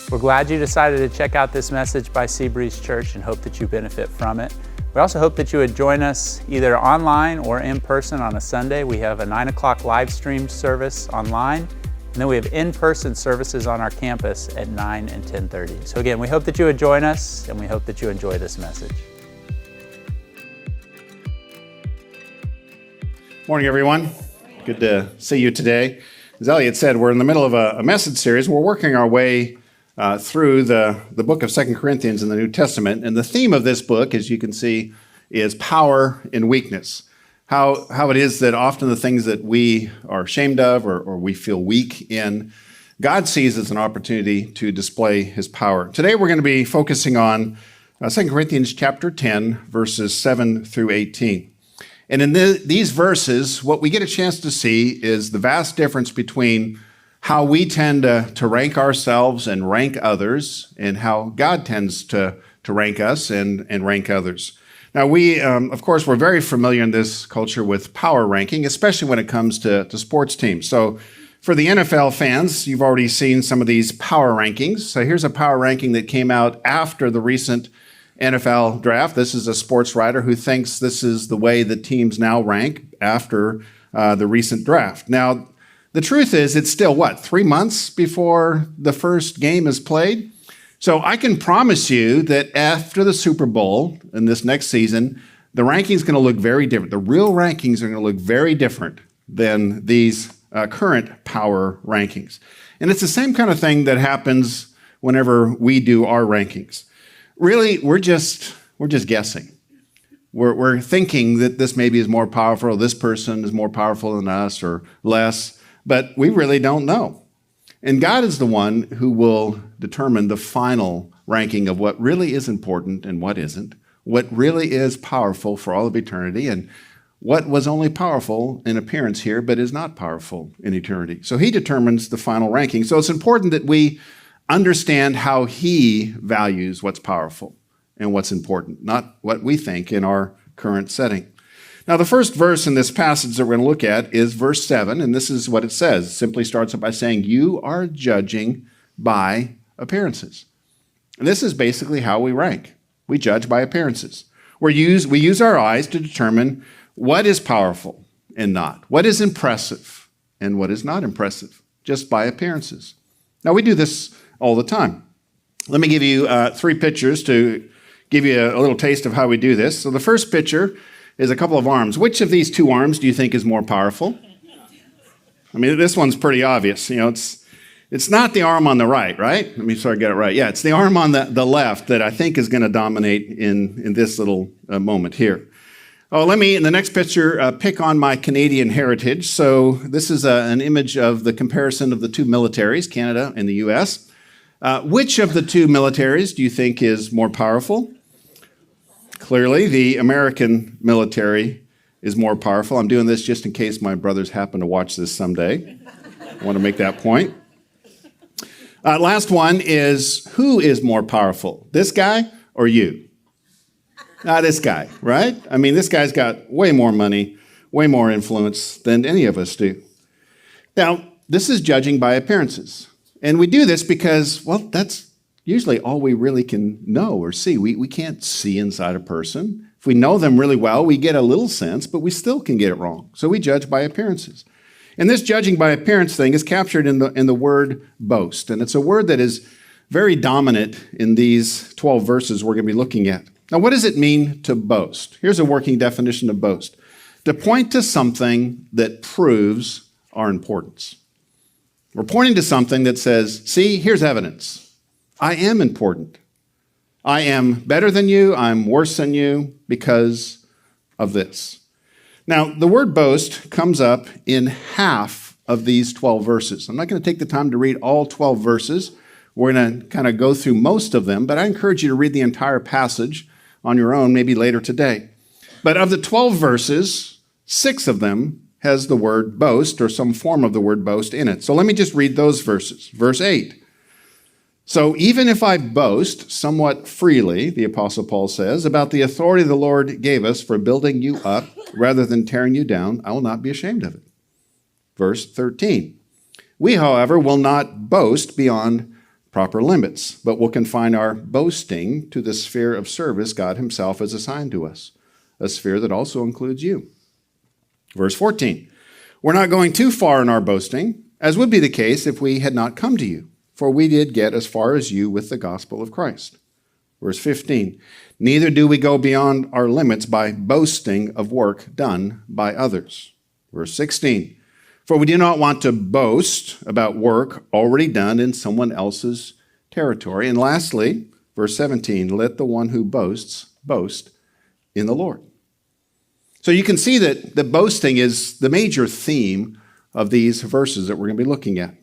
We're glad you decided to check out this message by Seabreeze Church and hope that you benefit from it. We also hope that you would join us either online or in person on a Sunday. We have a 9 o'clock live streamed service online, and then we have in-person services on our campus at 9 and 10:30. So again, we hope that you would join us, and we hope that you enjoy this message. Morning, everyone. Good to see you today. As Elliot said, we're in the middle of a message series. We're working our way through the book of 2 Corinthians in the New Testament. And the theme of this book, as you can see, is power in weakness. How it is that often the things that we are ashamed of or we feel weak in, God sees as an opportunity to display his power. Today we're going to be focusing on 2 Corinthians chapter 10, verses 7 through 18. And in these verses, what we get a chance to see is the vast difference between how we tend to rank ourselves and rank others, and how God tends to rank us and rank others. Now, we, of course, we're very familiar in this culture with power ranking, especially when it comes to sports teams. So for the NFL fans, you've already seen some of these power rankings. So here's a power ranking that came out after the recent NFL draft. This is a sports writer who thinks this is the way the teams now rank after the recent draft. Now, the truth is, it's still, 3 months before the first game is played? So I can promise you that after the Super Bowl in this next season, the rankings going to look very different. The real rankings are going to look very different than these current power rankings. And it's the same kind of thing that happens whenever we do our rankings. Really, we're just guessing. We're thinking that this maybe is more powerful, or this person is more powerful than us, or less. But we really don't know. And God is the one who will determine the final ranking of what really is important and what isn't, what really is powerful for all of eternity, and what was only powerful in appearance here but is not powerful in eternity. So he determines the final ranking. So it's important that we understand how he values what's powerful and what's important, not what we think in our current setting. Now, the first verse in this passage that we're going to look at is verse 7, and this is what it says. It simply starts up by saying, "You are judging by appearances." And this is basically how we rank. We judge by appearances. We use our eyes to determine what is powerful and not, what is impressive and what is not impressive, just by appearances. Now, we do this all the time. Let me give you 3 pictures to give you a little taste of how we do this. So the first picture is a couple of arms. Which of these 2 arms do you think is more powerful? I mean, this one's pretty obvious. You know, it's not the arm on the right? Let me sort of get it right. Yeah, it's the arm on the left that I think is going to dominate in this little moment here. Oh, let me, in the next picture, pick on my Canadian heritage. So this is an image of the comparison of the 2 militaries, Canada and the U.S. Which of the 2 militaries do you think is more powerful? Clearly, the American military is more powerful. I'm doing this just in case my brothers happen to watch this someday. I want to make that point. Last one is, who is more powerful, this guy or you? This guy, right? I mean, this guy's got way more money, way more influence than any of us do. Now, this is judging by appearances. And we do this because, that's usually all we really can know or see. We can't see inside a person. If we know them really well, we get a little sense, but we still can get it wrong. So we judge by appearances. And this judging by appearance thing is captured in the word boast. And it's a word that is very dominant in these 12 verses we're going to be looking at. Now, what does it mean to boast? Here's a working definition of boast. To point to something that proves our importance. We're pointing to something that says, see, here's evidence. I am important. I am better than you. I'm worse than you because of this. Now, the word boast comes up in half of these 12 verses. I'm not going to take the time to read all 12 verses. We're going to kind of go through most of them, but I encourage you to read the entire passage on your own, maybe later today. But of the 12 verses, 6 of them has the word boast or some form of the word boast in it. So let me just read those verses. Verse 8. So even if I boast somewhat freely, the Apostle Paul says, about the authority the Lord gave us for building you up rather than tearing you down, I will not be ashamed of it. Verse 13. We, however, will not boast beyond proper limits, but we'll confine our boasting to the sphere of service God himself has assigned to us, a sphere that also includes you. Verse 14, we're not going too far in our boasting, as would be the case if we had not come to you, for we did get as far as you with the gospel of Christ. Verse 15, neither do we go beyond our limits by boasting of work done by others. Verse 16, for we do not want to boast about work already done in someone else's territory. And lastly, verse 17, let the one who boasts boast in the Lord. So you can see that the boasting is the major theme of these verses that we're going to be looking at.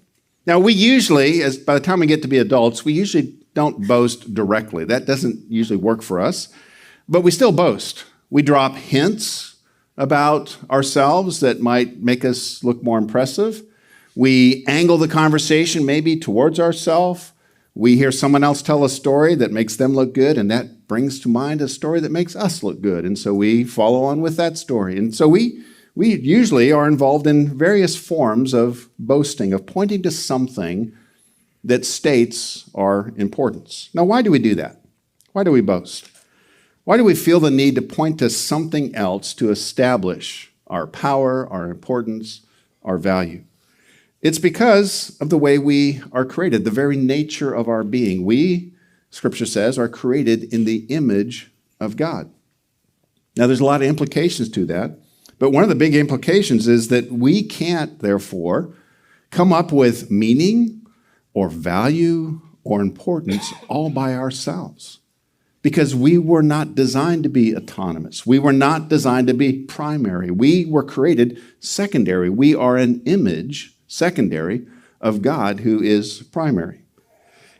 Now, we usually, by the time we get to be adults, we usually don't boast directly. That doesn't usually work for us, but we still boast. We drop hints about ourselves that might make us look more impressive. We angle the conversation maybe towards ourselves. We hear someone else tell a story that makes them look good, and that brings to mind a story that makes us look good. And so we follow on with that story. And so we usually are involved in various forms of boasting, of pointing to something that states our importance. Now, why do we do that? Why do we boast? Why do we feel the need to point to something else to establish our power, our importance, our value? It's because of the way we are created, the very nature of our being. We, Scripture says, are created in the image of God. Now, there's a lot of implications to that, but one of the big implications is that we can't, therefore, come up with meaning or value or importance all by ourselves, because we were not designed to be autonomous. We were not designed to be primary. We were created secondary. We are an image secondary of God who is primary.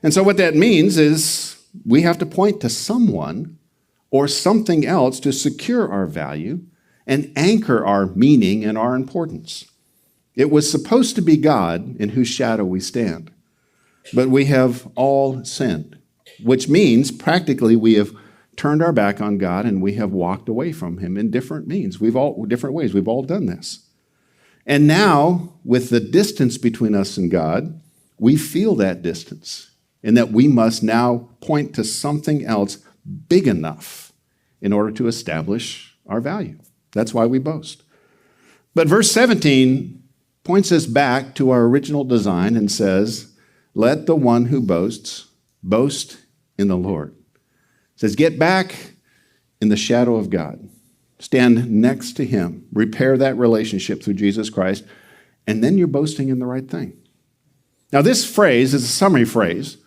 And so what that means is we have to point to someone or something else to secure our value and anchor our meaning and our importance. It was supposed to be God in whose shadow we stand, but we have all sinned, which means practically we have turned our back on God and we have walked away from him in different means. Different ways. We've all done this. And now, with the distance between us and God, we feel that distance, and that we must now point to something else big enough in order to establish our value. That's why we boast. But verse 17 points us back to our original design and says, let the one who boasts boast in the Lord. It says, get back in the shadow of God. Stand next to him. Repair that relationship through Jesus Christ, and then you're boasting in the right thing. Now, this phrase is a summary phrase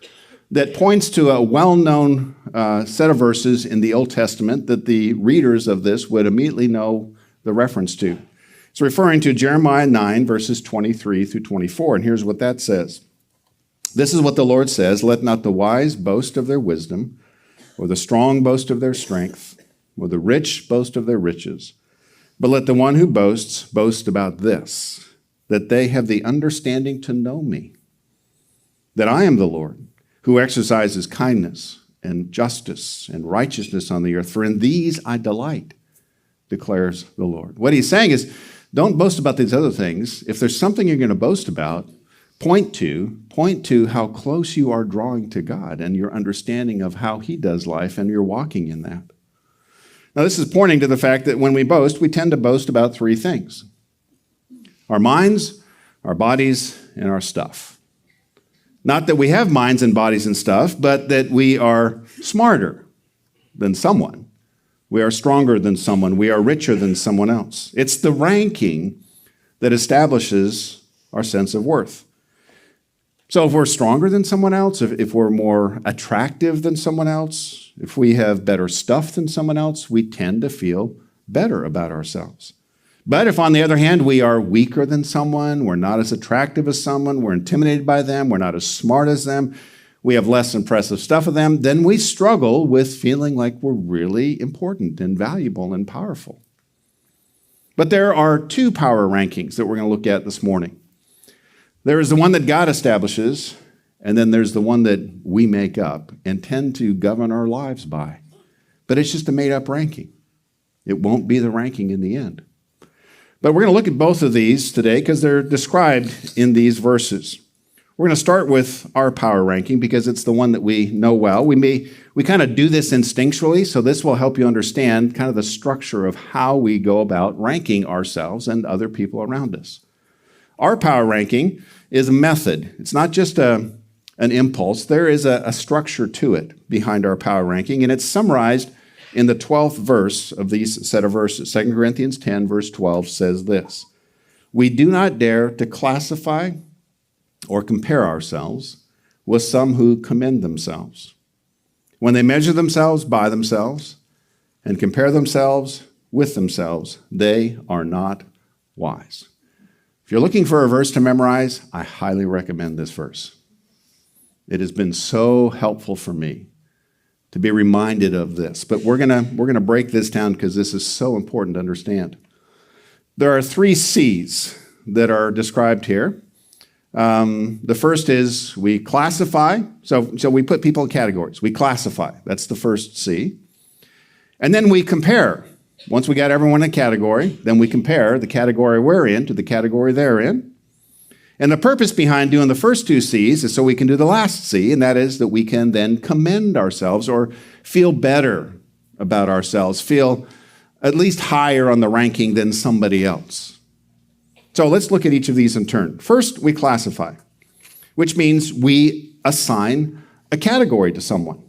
that points to a well-known set of verses in the Old Testament that the readers of this would immediately know the reference to. It's referring to Jeremiah 9, verses 23 through 24, and here's what that says. This is what the Lord says, let not the wise boast of their wisdom, or the strong boast of their strength, or the rich boast of their riches. But let the one who boasts boast about this, that they have the understanding to know me, that I am the Lord, who exercises kindness and justice and righteousness on the earth. For in these I delight, declares the Lord. What he's saying is, don't boast about these other things. If there's something you're going to boast about, point to how close you are drawing to God and your understanding of how he does life, and you're walking in that. Now, this is pointing to the fact that when we boast, we tend to boast about three things: our minds, our bodies, and our stuff. Not that we have minds and bodies and stuff, but that we are smarter than someone. We are stronger than someone. We are richer than someone else. It's the ranking that establishes our sense of worth. So if we're stronger than someone else, if we're more attractive than someone else, if we have better stuff than someone else, we tend to feel better about ourselves. But if, on the other hand, we are weaker than someone, we're not as attractive as someone, we're intimidated by them, we're not as smart as them, we have less impressive stuff of them, then we struggle with feeling like we're really important and valuable and powerful. But there are two power rankings that we're going to look at this morning. There is the one that God establishes, and then there's the one that we make up and tend to govern our lives by. But it's just a made-up ranking. It won't be the ranking in the end. But we're going to look at both of these today because they're described in these verses. We're going to start with our power ranking because it's the one that we know well. We kind of do this instinctually, so this will help you understand kind of the structure of how we go about ranking ourselves and other people around us. Our power ranking is a method. It's not just an impulse. There is a structure to it behind our power ranking, and it's summarized in the 12th verse of these set of verses. 2 Corinthians 10, verse 12 says this: "We do not dare to classify or compare ourselves with some who commend themselves. When they measure themselves by themselves and compare themselves with themselves, they are not wise." If you're looking for a verse to memorize, I highly recommend this verse. It has been so helpful for me to be reminded of this. But we're gonna break this down because this is so important to understand. There are 3 C's that are described here. The first is we classify. So we put people in categories. We classify. That's the first C. And then we compare. Once we got everyone in a category, then we compare the category we're in to the category they're in. And the purpose behind doing the first 2 C's is so we can do the last C, and that is that we can then commend ourselves or feel better about ourselves, feel at least higher on the ranking than somebody else. So let's look at each of these in turn. First, we classify, which means we assign a category to someone.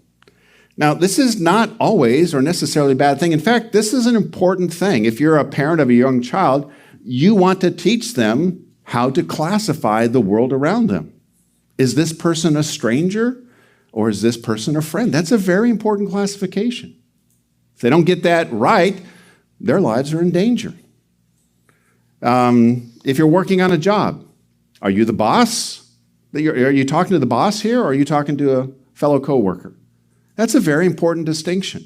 Now, this is not always or necessarily a bad thing. In fact, this is an important thing. If you're a parent of a young child, you want to teach them how to classify the world around them. Is this person a stranger or is this person a friend? That's a very important classification. If they don't get that right, their lives are in danger. If you're working on a job, are you the boss? Are you talking to the boss here, or are you talking to a fellow coworker? That's a very important distinction.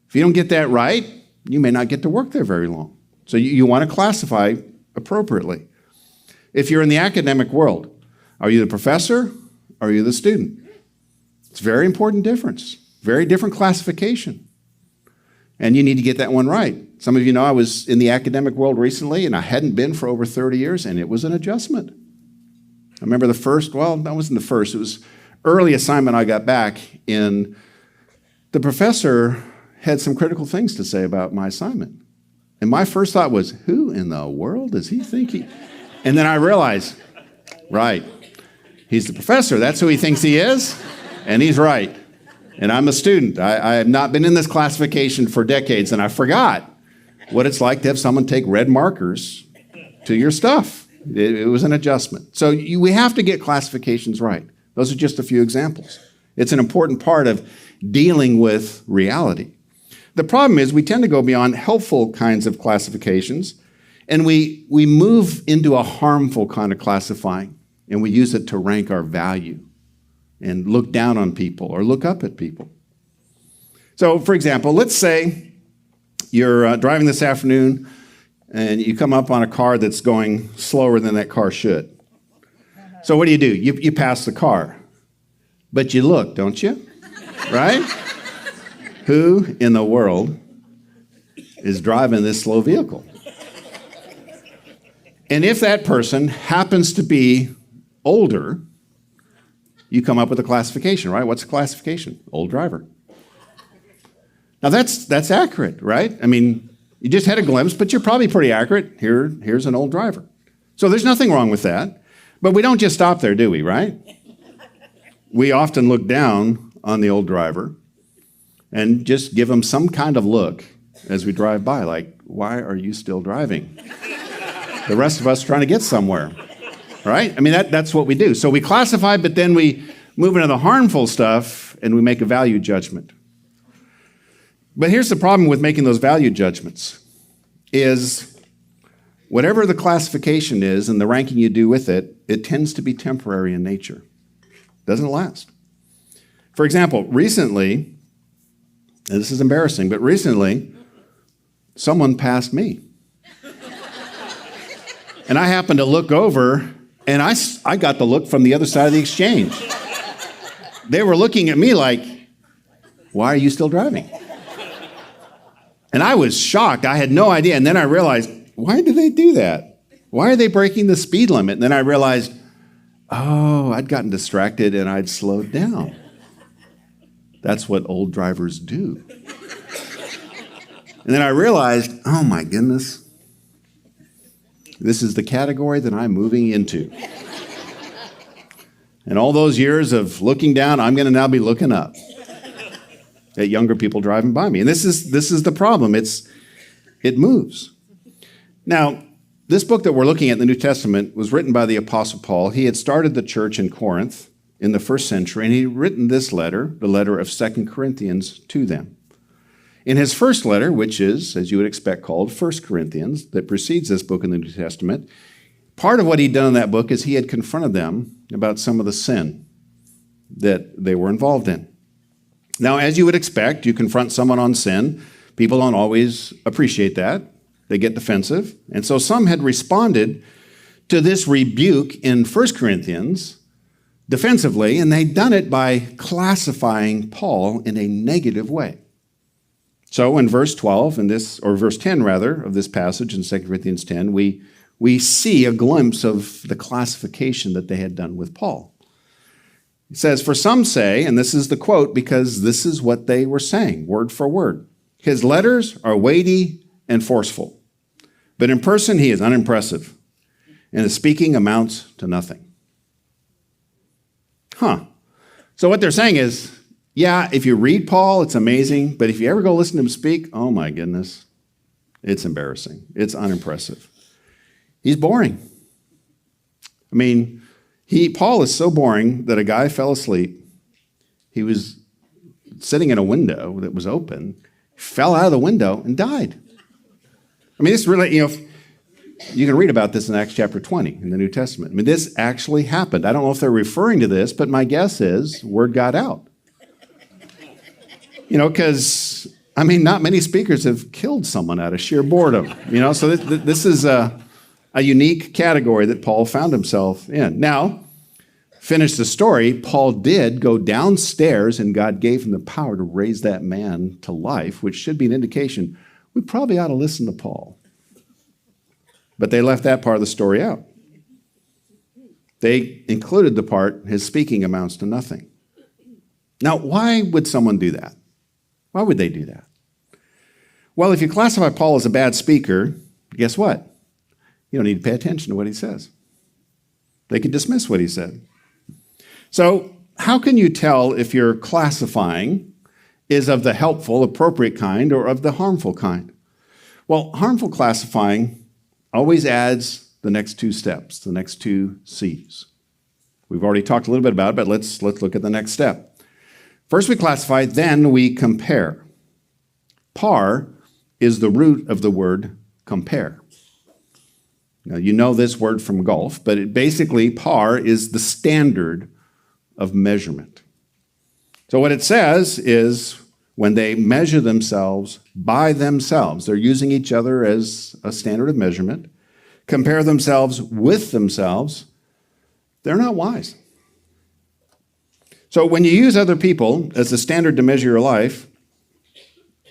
If you don't get that right, you may not get to work there very long. So you want to classify appropriately. If you're in the academic world, are you the professor or are you the student? It's a very important difference, very different classification. And you need to get that one right. Some of you know I was in the academic world recently, and I hadn't been for over 30 years, and it was an adjustment. I remember that wasn't the first. It was early assignment I got back, and the professor had some critical things to say about my assignment. And my first thought was, who in the world does he think he... And then I realized, right, he's the professor. That's who he thinks he is, and he's right. And I'm a student. I have not been in this classification for decades, and I forgot what it's like to have someone take red markers to your stuff. It was an adjustment. So we have to get classifications right. Those are just a few examples. It's an important part of dealing with reality. The problem is we tend to go beyond helpful kinds of classifications, and we move into a harmful kind of classifying, and we use it to rank our value and look down on people or look up at people. So, for example, let's say you're driving this afternoon and you come up on a car that's going slower than that car should. So what do? You pass the car. But you look, don't you? Right? Who in the world is driving this slow vehicle? And if that person happens to be older, you come up with a classification, right? What's the classification? Old driver. Now that's accurate, right? I mean, you just had a glimpse, but you're probably pretty accurate. Here's an old driver. So there's nothing wrong with that. But we don't just stop there, do we, right? We often look down on the old driver and just give them some kind of look as we drive by, like, why are you still driving? The rest of us trying to get somewhere. Right? I mean, that's what we do. So we classify, but then we move into the harmful stuff and we make a value judgment. But here's the problem with making those value judgments is whatever the classification is and the ranking you do with it, it tends to be temporary in nature. It doesn't last. For example, recently, and this is embarrassing, but recently, someone passed me. And I happened to look over, and I got the look from the other side of the exchange. They were looking at me like, why are you still driving? And I was shocked. I had no idea. And then I realized, why do they do that? Why are they breaking the speed limit? And then I realized, Oh, I'd gotten distracted and I'd slowed down. That's what old drivers do. And then I realized, oh my goodness, this is the category that I'm moving into. And all those years of looking down, I'm going to now be looking up at younger people driving by me. And this is the problem. It moves. Now, this book that we're looking at in the New Testament was written by the Apostle Paul. He had started the church in Corinth in the first century, and he'd written this letter, the letter of 2 Corinthians, to them. In his first letter, which is, as you would expect, called 1 Corinthians, that precedes this book in the New Testament, part of what he'd done in that book is he had confronted them about some of the sin that they were involved in. Now, as you would expect, you confront someone on sin, people don't always appreciate that. They get defensive. And so some had responded to this rebuke in 1 Corinthians defensively, and they'd done it by classifying Paul in a negative way. So in verse 12, or verse 10 rather, of this passage in 2 Corinthians 10, we see a glimpse of the classification that they had done with Paul. It says, "For some say," and this is the quote because this is what they were saying, word for word, "his letters are weighty and forceful, but in person he is unimpressive, and his speaking amounts to nothing." So what they're saying is, yeah, if you read Paul, it's amazing, but if you ever go listen to him speak, oh my goodness, it's embarrassing. It's unimpressive. He's boring. I mean, Paul is so boring that a guy fell asleep. He was sitting in a window that was open, fell out of the window and died. I mean, this really, you can read about this in Acts chapter 20 in the New Testament. I mean, this actually happened. I don't know if they're referring to this, but my guess is word got out. Because, not many speakers have killed someone out of sheer boredom. So this is a unique category that Paul found himself in. Now, finish the story, Paul did go downstairs and God gave him the power to raise that man to life, which should be an indication we probably ought to listen to Paul. But they left that part of the story out. They included the part, his speaking amounts to nothing. Now, why would someone do that? Why would they do that? Well, if you classify Paul as a bad speaker, guess what? You don't need to pay attention to what he says. They can dismiss what he said. So, how can you tell if your classifying is of the helpful, appropriate kind or of the harmful kind? Well, harmful classifying always adds the next two steps, the next two C's. We've already talked a little bit about it, but let's look at the next step. First we classify, then we compare. Par is the root of the word compare. Now, you know this word from golf, but basically par is the standard of measurement. So what it says is when they measure themselves by themselves, they're using each other as a standard of measurement, compare themselves with themselves, they're not wise. So when you use other people as a standard to measure your life,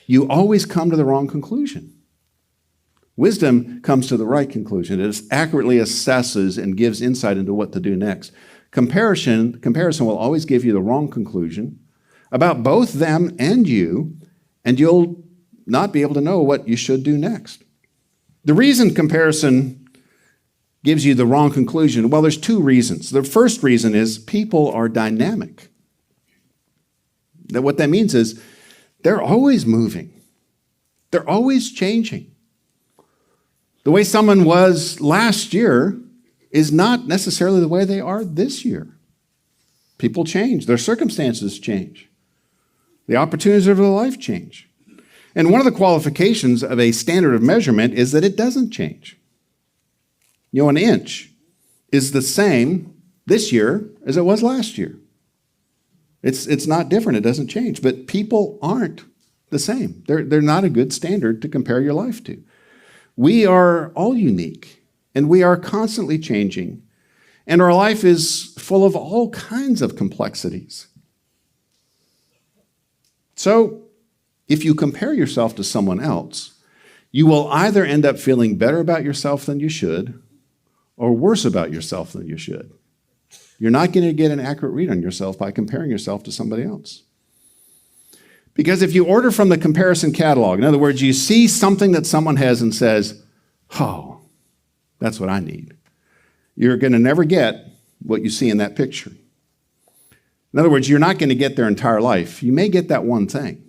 you always come to the wrong conclusion. Wisdom comes to the right conclusion. It accurately assesses and gives insight into what to do next. Comparison will always give you the wrong conclusion about both them and you'll not be able to know what you should do next. The reason comparison gives you the wrong conclusion, well, there's two reasons. The first reason is people are dynamic. That what that means is they're always moving. They're always changing. The way someone was last year is not necessarily the way they are this year. People change. Their circumstances change. The opportunities of their life change. And one of the qualifications of a standard of measurement is that it doesn't change. An inch is the same this year as it was last year. It's not different. It doesn't change. But people aren't the same. They're not a good standard to compare your life to. We are all unique, and we are constantly changing, and our life is full of all kinds of complexities. So, if you compare yourself to someone else, you will either end up feeling better about yourself than you should, or worse about yourself than you should. You're not going to get an accurate read on yourself by comparing yourself to somebody else. Because if you order from the comparison catalog, in other words, you see something that someone has and says, oh, that's what I need, you're going to never get what you see in that picture. In other words, you're not going to get their entire life. You may get that one thing.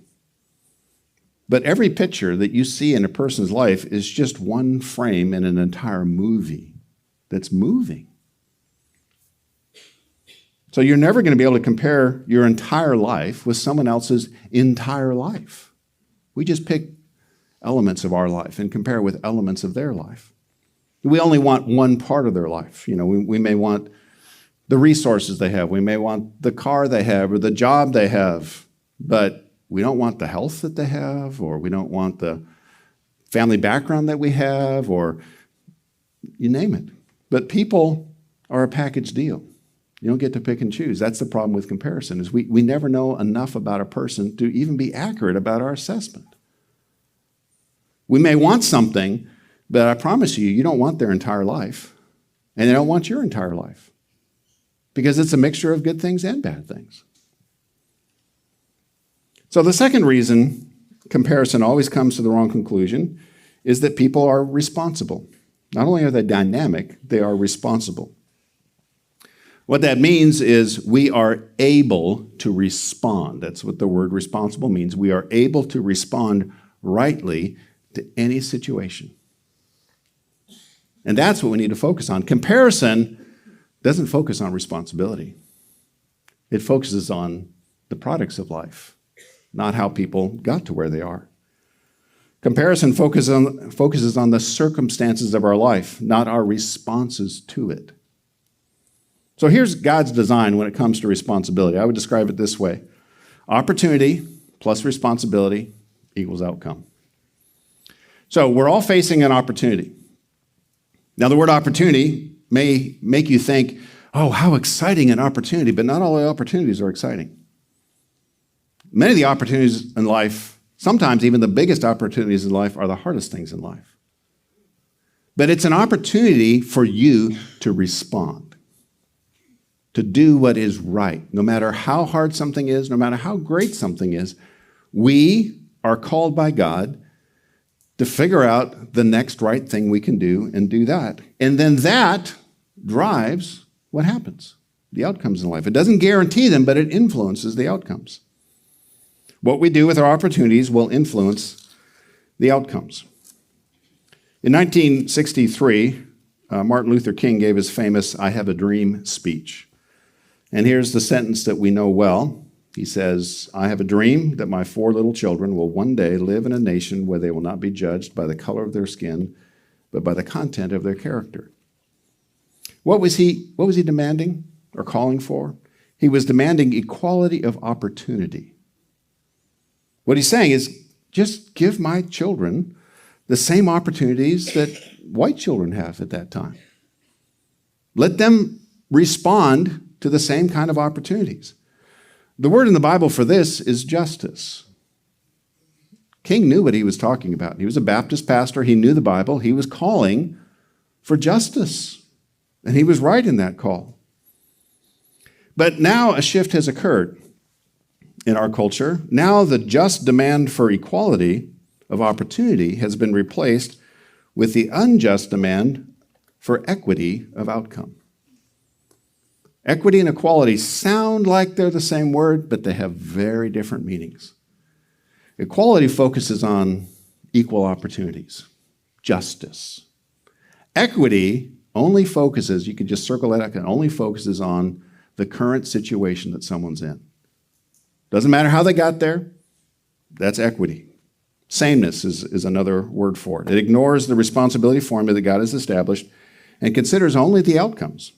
But every picture that you see in a person's life is just one frame in an entire movie that's moving. So you're never going to be able to compare your entire life with someone else's entire life. We just pick elements of our life and compare with elements of their life. We only want one part of their life. We may want the resources they have. We may want the car they have or the job they have. But we don't want the health that they have, or we don't want the family background that we have, or you name it. But people are a package deal. You don't get to pick and choose. That's the problem with comparison, is we never know enough about a person to even be accurate about our assessment. We may want something, but I promise you, you don't want their entire life, and they don't want your entire life, because it's a mixture of good things and bad things. So the second reason comparison always comes to the wrong conclusion is that people are responsible. Not only are they dynamic, they are responsible. What that means is we are able to respond. That's what the word responsible means. We are able to respond rightly to any situation. And that's what we need to focus on. Comparison doesn't focus on responsibility. It focuses on the products of life, not how people got to where they are. Comparison focuses on the circumstances of our life, not our responses to it. So here's God's design when it comes to responsibility. I would describe it this way: opportunity plus responsibility equals outcome. So we're all facing an opportunity. Now, the word opportunity may make you think, oh, how exciting an opportunity, but not all the opportunities are exciting. Many of the opportunities in life, sometimes even the biggest opportunities in life, are the hardest things in life. But it's an opportunity for you to respond, to do what is right. No matter how hard something is, no matter how great something is, we are called by God to figure out the next right thing we can do and do that. And then that drives what happens, the outcomes in life. It doesn't guarantee them, but it influences the outcomes. What we do with our opportunities will influence the outcomes. In 1963, Martin Luther King gave his famous "I Have a Dream" speech. And here's the sentence that we know well. He says, "I have a dream that my 4 little children will one day live in a nation where they will not be judged by the color of their skin, but by the content of their character." What was he demanding or calling for? He was demanding equality of opportunity. What he's saying is, just give my children the same opportunities that white children have at that time. Let them respond to the same kind of opportunities. The word in the Bible for this is justice. King knew what he was talking about. He was a Baptist pastor. He knew the Bible. He was calling for justice, and he was right in that call. But now a shift has occurred in our culture. Now the just demand for equality of opportunity has been replaced with the unjust demand for equity of outcome. Equity and equality sound like they're the same word, but they have very different meanings. Equality focuses on equal opportunities, justice. Equity only focuses, you can just circle that out, only focuses on the current situation that someone's in. Doesn't matter how they got there, that's equity. Sameness is another word for it. It ignores the responsibility formula that God has established and considers only the outcomes.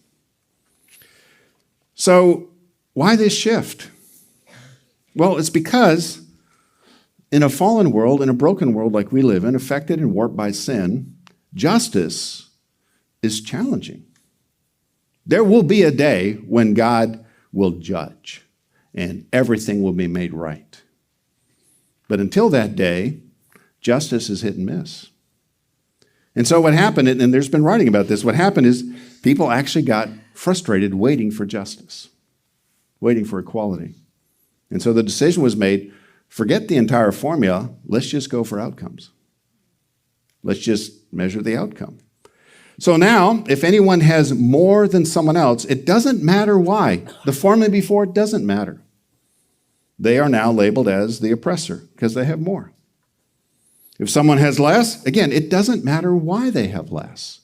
So why this shift? Well, it's because in a fallen world, in a broken world like we live in, affected and warped by sin, justice is challenging. There will be a day when God will judge and everything will be made right. But until that day, justice is hit and miss. And so what happened, and there's been writing about this, what happened is people actually got frustrated waiting for justice, waiting for equality. And so the decision was made, forget the entire formula, let's just go for outcomes. Let's just measure the outcome. So now, if anyone has more than someone else, it doesn't matter why. The formula before doesn't matter. They are now labeled as the oppressor because they have more. If someone has less, again, it doesn't matter why they have less.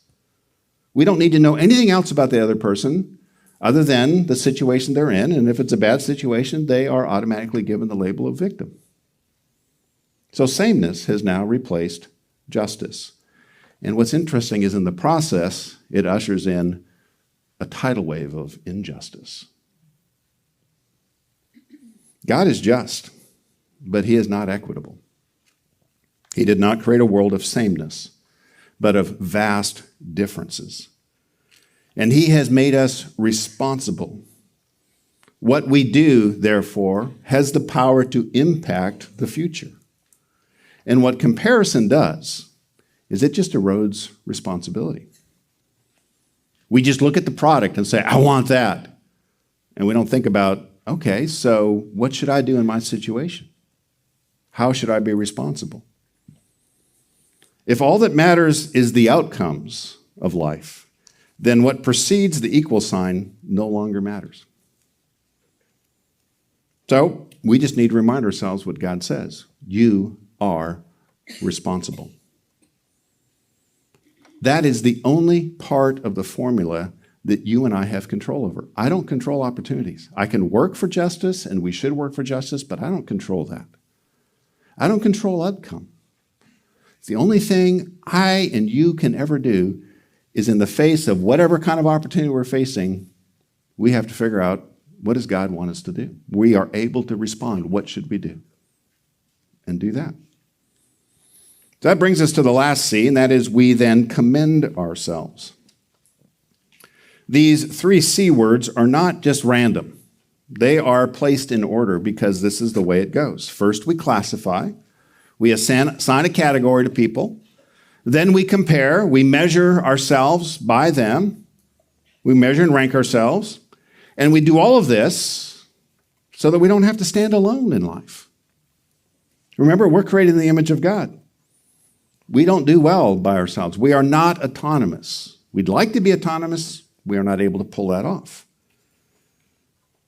We don't need to know anything else about the other person other than the situation they're in, and if it's a bad situation, they are automatically given the label of victim. So sameness has now replaced justice. And what's interesting is in the process, it ushers in a tidal wave of injustice. God is just, but he is not equitable. He did not create a world of sameness, but of vast differences. And he has made us responsible. What we do, therefore, has the power to impact the future. And what comparison does is it just erodes responsibility. We just look at the product and say, I want that. And we don't think about, okay, so what should I do in my situation? How should I be responsible? If all that matters is the outcomes of life, then what precedes the equal sign no longer matters. So we just need to remind ourselves what God says. You are responsible. That is the only part of the formula that you and I have control over. I don't control opportunities. I can work for justice, and we should work for justice, but I don't control that. I don't control outcome. The only thing I and you can ever do is in the face of whatever kind of opportunity we're facing, we have to figure out, what does God want us to do? We are able to respond. What should we do? And do that. So that brings us to the last C, and that is we then commend ourselves. These 3 C words are not just random. They are placed in order because this is the way it goes. First, we classify. We assign a category to people. Then we compare. We measure ourselves by them. We measure and rank ourselves. And we do all of this so that we don't have to stand alone in life. Remember, we're created in the image of God. We don't do well by ourselves. We are not autonomous. We'd like to be autonomous. We are not able to pull that off.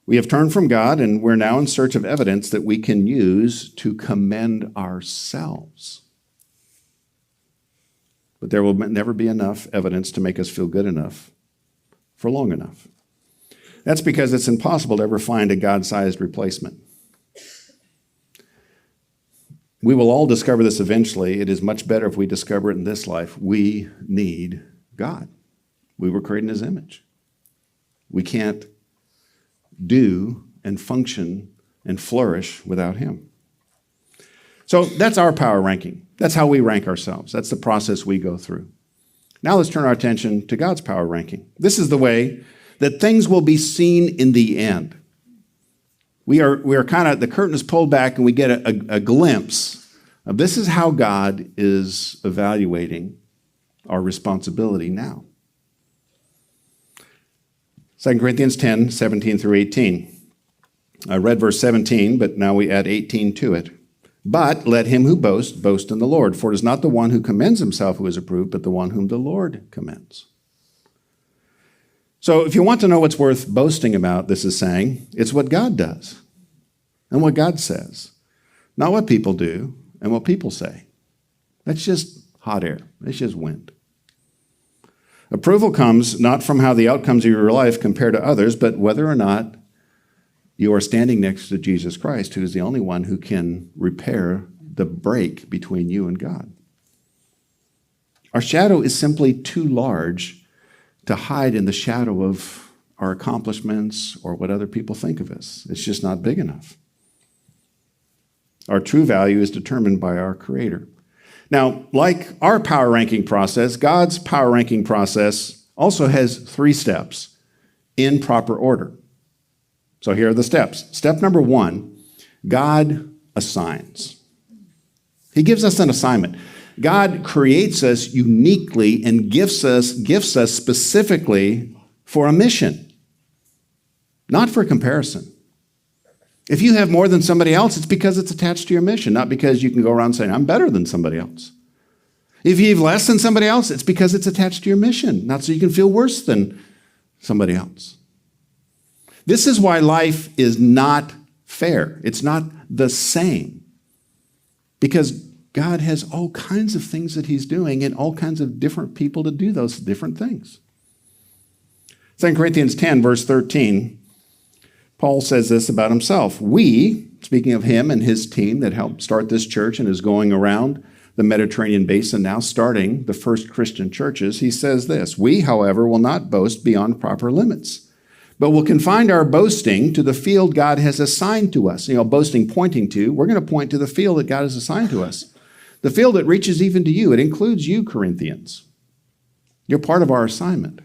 We have turned from God, and we're now in search of evidence that we can use to commend ourselves. But there will never be enough evidence to make us feel good enough for long enough. That's because it's impossible to ever find a God-sized replacement. We will all discover this eventually. It is much better if we discover it in this life. We need God. We were created in his image. We can't do and function and flourish without him. So that's our power ranking. That's how we rank ourselves. That's the process we go through. Now let's turn our attention to God's power ranking. This is the way that things will be seen in the end. We are kind of, the curtain is pulled back and we get a glimpse of this is how God is evaluating our responsibility now. 2 Corinthians 10, 17 through 18. I read verse 17, but now we add 18 to it. But let him who boasts, boast in the Lord. For it is not the one who commends himself who is approved, but the one whom the Lord commends. So if you want to know what's worth boasting about, this is saying, it's what God does and what God says, not what people do and what people say. That's just hot air. It's just wind. Approval comes not from how the outcomes of your life compare to others, but whether or not you are standing next to Jesus Christ, who is the only one who can repair the break between you and God. Our shadow is simply too large to hide in the shadow of our accomplishments or what other people think of us. It's just not big enough. Our true value is determined by our Creator. Now, like our power ranking process, God's power ranking process also has 3 steps in proper order. So here are the steps. Step number 1, God assigns. He gives us an assignment. God creates us uniquely and gifts us specifically for a mission, not for comparison. If you have more than somebody else, it's because it's attached to your mission, not because you can go around saying, I'm better than somebody else. If you have less than somebody else, it's because it's attached to your mission, not so you can feel worse than somebody else. This is why life is not fair. It's not the same. Because God has all kinds of things that he's doing and all kinds of different people to do those different things. 2 Corinthians 10, verse 13, Paul says this about himself. We, speaking of him and his team that helped start this church and is going around the Mediterranean basin now, starting the first Christian churches, he says this, we, however, will not boast beyond proper limits, but will confine our boasting to the field God has assigned to us. Boasting pointing to, we're going to point to the field that God has assigned to us. The field that reaches even to you. It includes you, Corinthians. You're part of our assignment.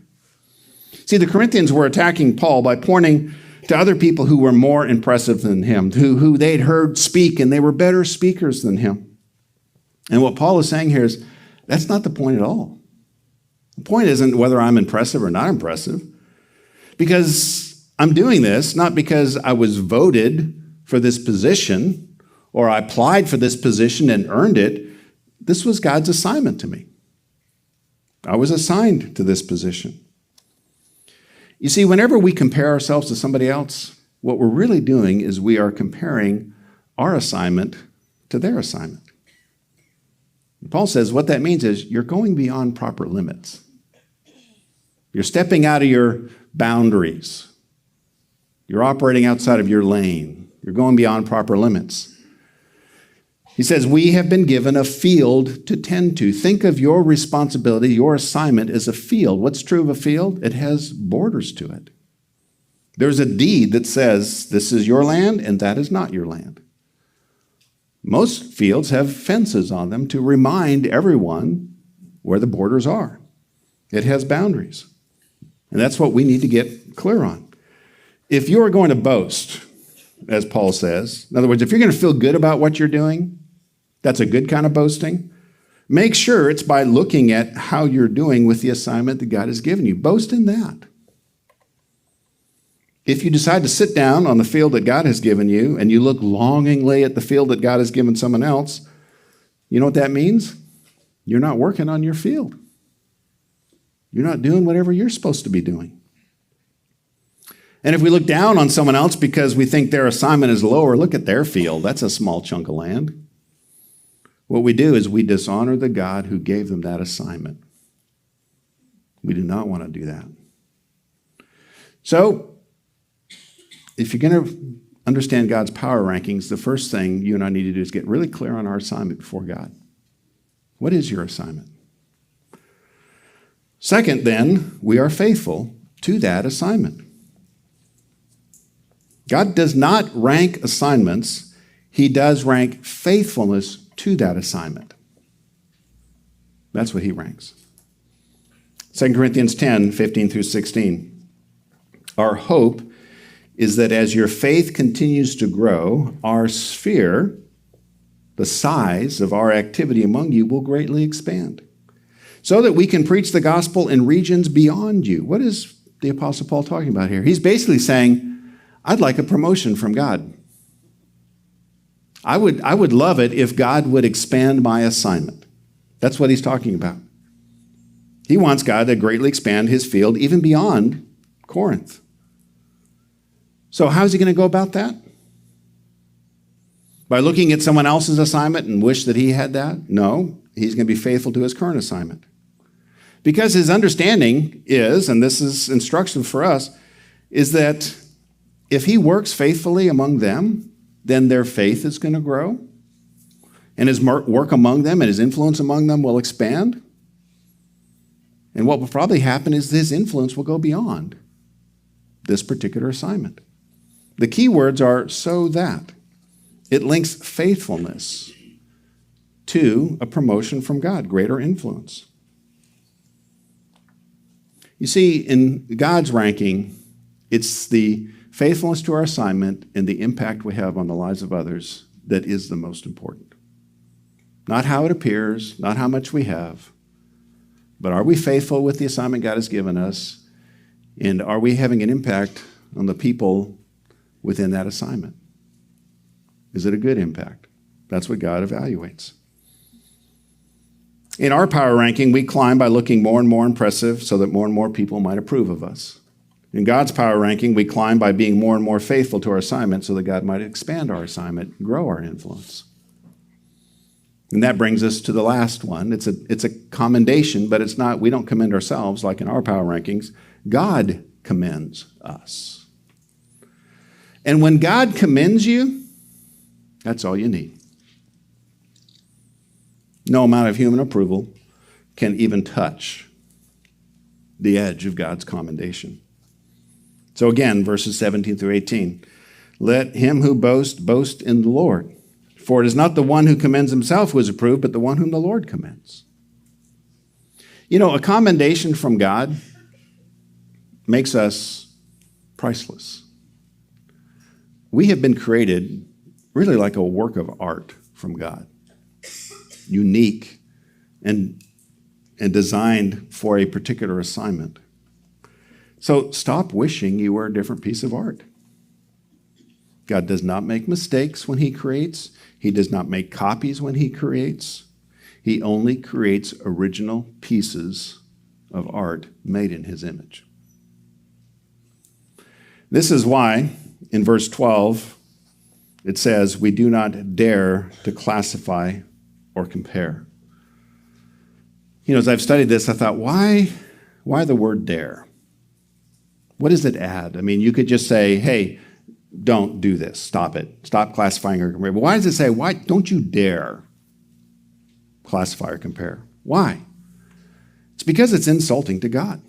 See, the Corinthians were attacking Paul by pointing to other people who were more impressive than him, who they'd heard speak, and they were better speakers than him. And what Paul is saying here is, that's not the point at all. The point isn't whether I'm impressive or not impressive, because I'm doing this not because I was voted for this position or I applied for this position and earned it. This was God's assignment to me. I was assigned to this position. You see, whenever we compare ourselves to somebody else, what we're really doing is we are comparing our assignment to their assignment. Paul says what that means is you're going beyond proper limits. You're stepping out of your boundaries. You're operating outside of your lane. You're going beyond proper limits. He says, we have been given a field to tend to. Think of your responsibility, your assignment as a field. What's true of a field? It has borders to it. There's a deed that says this is your land and that is not your land. Most fields have fences on them to remind everyone where the borders are. It has boundaries. And that's what we need to get clear on. If you're going to boast, as Paul says, in other words, if you're going to feel good about what you're doing, that's a good kind of boasting. Make sure it's by looking at how you're doing with the assignment that God has given you. Boast in that. If you decide to sit down on the field that God has given you and you look longingly at the field that God has given someone else, you know what that means? You're not working on your field. You're not doing whatever you're supposed to be doing. And if we look down on someone else because we think their assignment is lower, look at their field. That's a small chunk of land. What we do is we dishonor the God who gave them that assignment. We do not want to do that. So, if you're going to understand God's power rankings, the first thing you and I need to do is get really clear on our assignment before God. What is your assignment? Second, then, we are faithful to that assignment. God does not rank assignments. He does rank faithfulness to that assignment. That's what he ranks. 2 Corinthians 10, 15 through 16. Our hope is that as your faith continues to grow, our sphere, the size of our activity among you, will greatly expand, so that we can preach the gospel in regions beyond you. What is the Apostle Paul talking about here? He's basically saying, I'd like a promotion from God. I would love it if God would expand my assignment. That's what he's talking about. He wants God to greatly expand his field even beyond Corinth. So how's he going to go about that? By looking at someone else's assignment and wish that he had that? No, he's going to be faithful to his current assignment. Because his understanding is, and this is instruction for us, is that if he works faithfully among them, then their faith is going to grow, and his work among them and his influence among them will expand. And what will probably happen is his influence will go beyond this particular assignment. The key words are so that. It links faithfulness to a promotion from God, greater influence. You see, in God's ranking, it's the faithfulness to our assignment and the impact we have on the lives of others that is the most important. Not how it appears, not how much we have, but are we faithful with the assignment God has given us? And are we having an impact on the people within that assignment? Is it a good impact? That's what God evaluates. In our power ranking, we climb by looking more and more impressive so that more and more people might approve of us. In God's power ranking, we climb by being more and more faithful to our assignment so that God might expand our assignment, grow our influence. And that brings us to the last one. It's a commendation, but it's not, we don't commend ourselves like in our power rankings. God commends us. And when God commends you, that's all you need. No amount of human approval can even touch the edge of God's commendation. So again, verses 17 through 18. Let him who boasts, boast in the Lord. For it is not the one who commends himself who is approved, but the one whom the Lord commends. You know, a commendation from God makes us priceless. We have been created really like a work of art from God. Unique and designed for a particular assignment. So stop wishing you were a different piece of art. God does not make mistakes when he creates. He does not make copies when he creates. He only creates original pieces of art made in his image. This is why in verse 12 it says, we do not dare to classify or compare. You know, as I've studied this, I thought, why the word dare? What does it add? I mean, you could just say, hey, don't do this. Stop it. Stop classifying or comparing. But why does it say, why don't you dare classify or compare? Why? It's because it's insulting to God.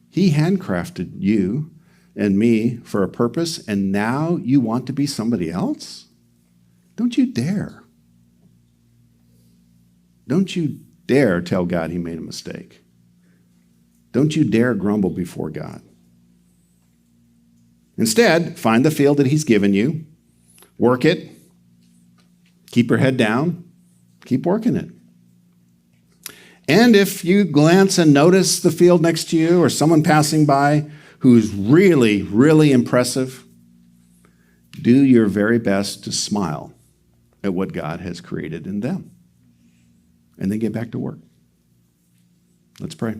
He handcrafted you and me for a purpose, and now you want to be somebody else? Don't you dare. Don't you dare tell God he made a mistake. Don't you dare grumble before God. Instead, find the field that he's given you, work it, keep your head down, keep working it. And if you glance and notice the field next to you or someone passing by who's really, really impressive, do your very best to smile at what God has created in them. And then get back to work. Let's pray.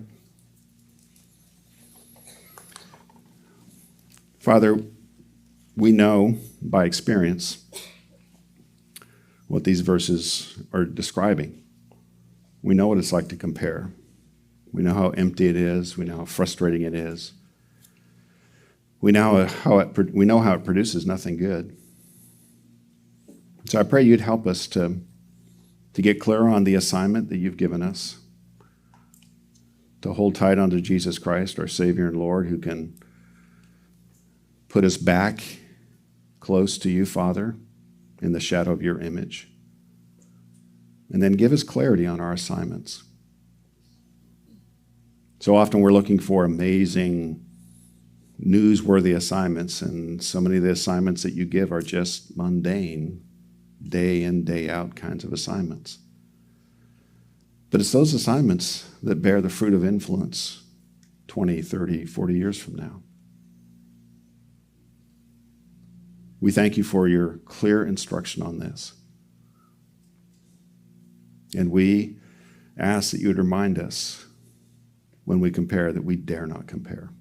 Father, we know by experience what these verses are describing. We know what it's like to compare. We know how empty it is. We know how frustrating it is. We know how it produces nothing good. So I pray you'd help us to get clear on the assignment that you've given us, to hold tight onto Jesus Christ, our Savior and Lord, who can put us back close to you, Father, in the shadow of your image. And then give us clarity on our assignments. So often we're looking for amazing, newsworthy assignments, and so many of the assignments that you give are just mundane, day in, day out kinds of assignments. But it's those assignments that bear the fruit of influence 20, 30, 40 years from now. We thank you for your clear instruction on this. And we ask that you would remind us when we compare that we dare not compare.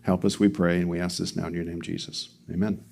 Help us, we pray, and we ask this now in your name, Jesus. Amen.